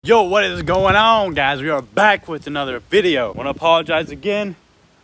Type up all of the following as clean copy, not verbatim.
Yo, what is going on, guys? We are back with another video. I want to apologize again.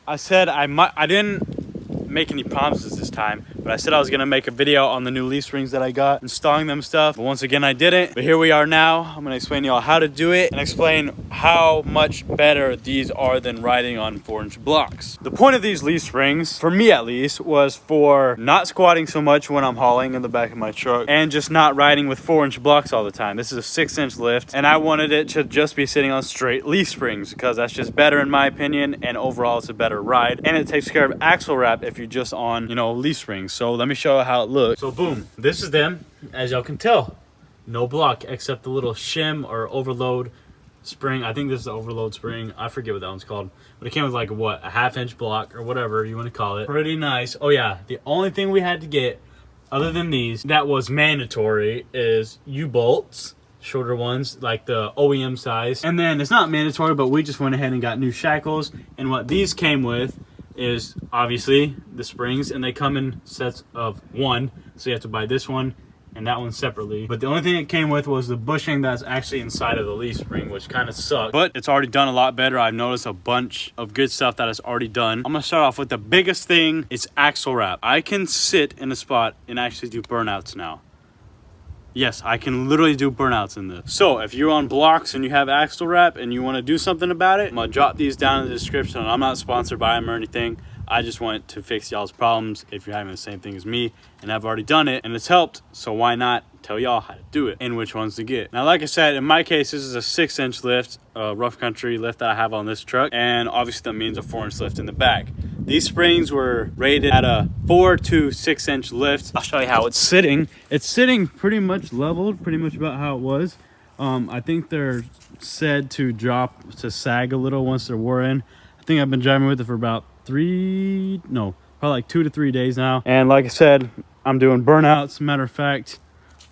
I said I didn't make any promises this time, but I said I was gonna make a video on the new leaf springs that I got, installing them stuff. But once again, I didn't. But here we are now. I'm gonna explain to y'all how to do it and explain how much better these are than riding on 4-inch blocks. The point of these leaf springs, for me at least, was for not squatting so much when I'm hauling in the back of my truck and just not riding with 4-inch blocks all the time. This is a 6-inch lift, and I wanted it to just be sitting on straight leaf springs because that's just better in my opinion, and overall it's a better ride, and it takes care of axle wrap if you're just on, leaf springs. So let me show you how it looks. So boom, this is them. As y'all can tell, no block except the little shim or overload spring. I think this is the overload spring. I forget what that one's called, but it came with like what, a 1/2-inch block or whatever you want to call it. Pretty nice. Oh yeah, the only thing we had to get other than these that was mandatory is U-bolts, shorter ones like the OEM size. And then it's not mandatory, but we just went ahead and got new shackles, and what these came with is obviously the springs, and they come in sets of 1, so you have to buy this one and that one separately. But the only thing it came with was the bushing that's actually inside of the leaf spring, which kind of sucks, but it's already done a lot better. I've noticed a bunch of good stuff that is already done. I'm gonna start off with the biggest thing. It's axle wrap. I can sit in a spot and actually do burnouts now. Yes, I can literally do burnouts in this. So if you're on blocks and you have axle wrap and you want to do something about it, I'm gonna drop these down in the description. I'm not sponsored by them or anything. I just want to fix y'all's problems if you're having the same thing as me, and I've already done it and it's helped, so why not tell y'all how to do it and which ones to get. Now, like I said, in my case, this is a 6-inch lift, a rough country lift that I have on this truck, and obviously that means a 4-inch lift in the back. These springs were rated at a 4 to 6-inch lift. I'll show you how it's sitting. It's sitting pretty much leveled, pretty much about how it was. I think they're said to sag a little once they're wore in. I think I've been driving with it for about probably like 2 to 3 days now. And like I said, I'm doing burnouts. Matter of fact,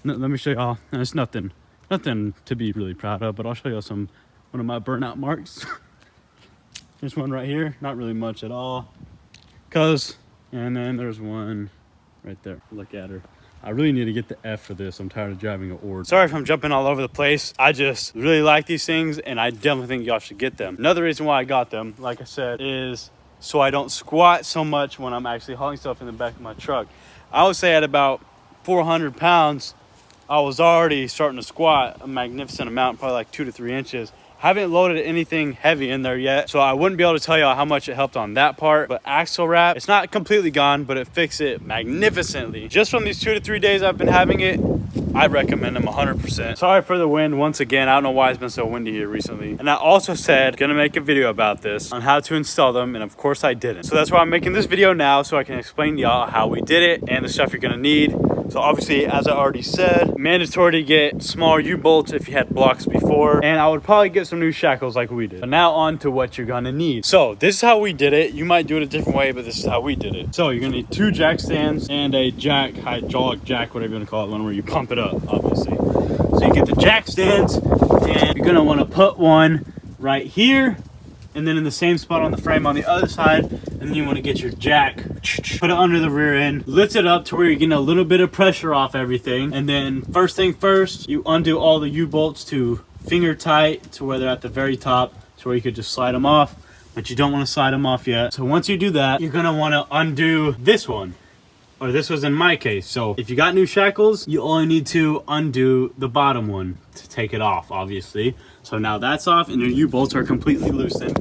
let me show y'all. It's nothing to be really proud of, but I'll show y'all one of my burnout marks. There's one right here, not really much at all. And then there's one right there. Look at her. I really need to get the F for this. I'm tired of driving an Ord. Sorry if I'm jumping all over the place. I just really like these things, and I definitely think y'all should get them. Another reason why I got them, like I said, is so I don't squat so much when I'm actually hauling stuff in the back of my truck. I would say at about 400 pounds, I was already starting to squat a magnificent amount, probably like 2 to 3 inches. Haven't loaded anything heavy in there yet, so I wouldn't be able to tell y'all how much it helped on that part. But axle wrap, it's not completely gone, but it fixed it magnificently. Just from these 2 to 3 days I've been having it, I recommend them 100%. Sorry for the wind once again. I don't know why it's been so windy here recently. And I also said gonna make a video about this on how to install them, and of course I didn't. So that's why I'm making this video now, so I can explain to y'all how we did it and the stuff you're gonna need. So obviously, as I already said, mandatory to get smaller U-bolts if you had blocks before, and I would probably get some new shackles like we did. But now on to what you're gonna need. So this is how we did it. You might do it a different way, but this is how we did it. So you're gonna need 2 jack stands and a hydraulic jack, whatever you wanna call it, one where you pump it up, obviously. So you get the jack stands, and you're gonna wanna put one right here, and then in the same spot on the frame on the other side, and then you want to get your jack, put it under the rear end, lift it up to where you're getting a little bit of pressure off everything, and then first thing first, you undo all the U-bolts to finger tight to where they're at the very top, to where you could just slide them off, but you don't want to slide them off yet. So once you do that, you're going to want to undo this one, or this was in my case. So if you got new shackles, you only need to undo the bottom one to take it off, obviously. So now that's off and your U-bolts are completely loosened.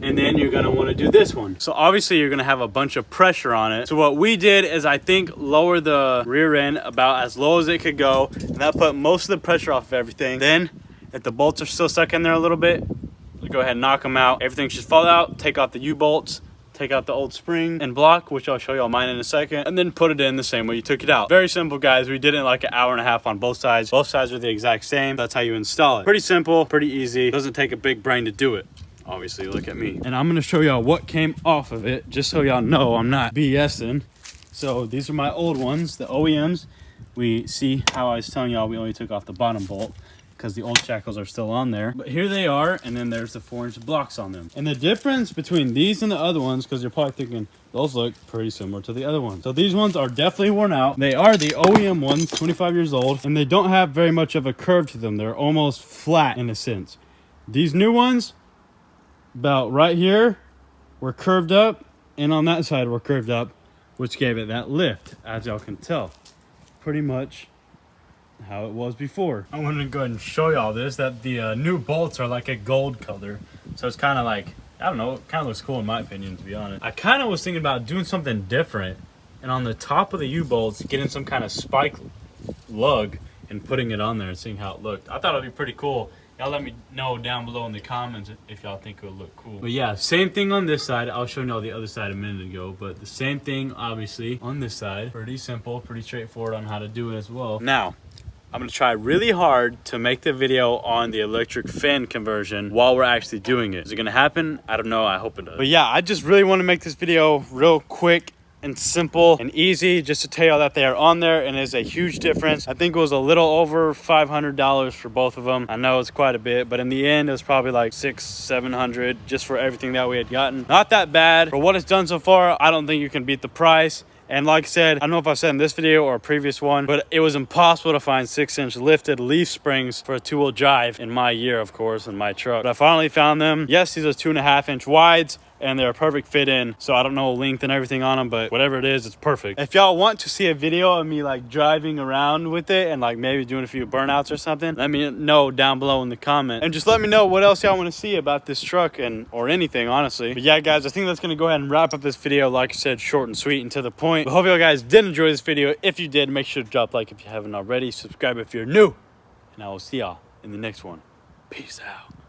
And then you're gonna wanna do this one. So obviously you're gonna have a bunch of pressure on it. So what we did is, I think, lower the rear end about as low as it could go, and that put most of the pressure off of everything. Then if the bolts are still stuck in there a little bit, go ahead and knock them out. Everything should fall out. Take off the U-bolts, take out the old spring and block, which I'll show you all mine in a second, and then put it in the same way you took it out. Very simple, guys. We did it in like an hour and a half on both sides. Both sides are the exact same. That's how you install it. Pretty simple, pretty easy. Doesn't take a big brain to do it. Obviously, look at me. And I'm gonna show y'all what came off of it, just so y'all know I'm not BSing. So these are my old ones, the OEMs. we see how I was telling y'all we only took off the bottom bolt because the old shackles are still on there. But here they are, and then there's the 4-inch blocks on them. And the difference between these and the other ones, because you're probably thinking, those look pretty similar to the other ones. So these ones are definitely worn out. They are the OEM ones, 25 years old, and they don't have very much of a curve to them. They're almost flat in a sense. These new ones, about right here, were curved up, and on that side were curved up, which gave it that lift, as y'all can tell. Pretty much how it was before. I wanted to go ahead and show y'all this, that the new bolts are like a gold color. So it's kind of like, I don't know, it kind of looks cool in my opinion, to be honest. I kind of was thinking about doing something different, and on the top of the U-bolts, getting some kind of spike lug and putting it on there and seeing how it looked. I thought it'd be pretty cool. Y'all let me know down below in the comments if y'all think it would look cool. But yeah, same thing on this side. I was showing y'all the other side a minute ago, but the same thing obviously on this side. Pretty simple, pretty straightforward on how to do it as well. Now, I'm gonna try really hard to make the video on the electric fan conversion while we're actually doing it. Is it gonna happen? I don't know, I hope it does. But yeah, I just really wanna make this video real quick and simple and easy, just to tell you that they are on there, and it's a huge difference. I think it was a little over $500 for both of them. I know it's quite a bit, but in the end it was probably like $600-700 just for everything that we had gotten. Not that bad for what it's done so far. I don't think you can beat the price. And like I said, I don't know if I said in this video or a previous one, but it was impossible to find 6-inch lifted leaf springs for a 2-wheel drive in my year, of course, in my truck. But I finally found them. Yes, these are 2.5-inch wides, and they're a perfect fit in. So I don't know length and everything on them, but whatever it is, it's perfect. If y'all want to see a video of me like driving around with it and like maybe doing a few burnouts or something, let me know down below in the comment. And just let me know what else y'all want to see about this truck and or anything, honestly. But yeah, guys, I think that's gonna go ahead and wrap up this video. Like I said, short and sweet and to the point. But hope y'all guys did enjoy this video. If you did, make sure to drop a like if you haven't already. Subscribe if you're new. And I will see y'all in the next one. Peace out.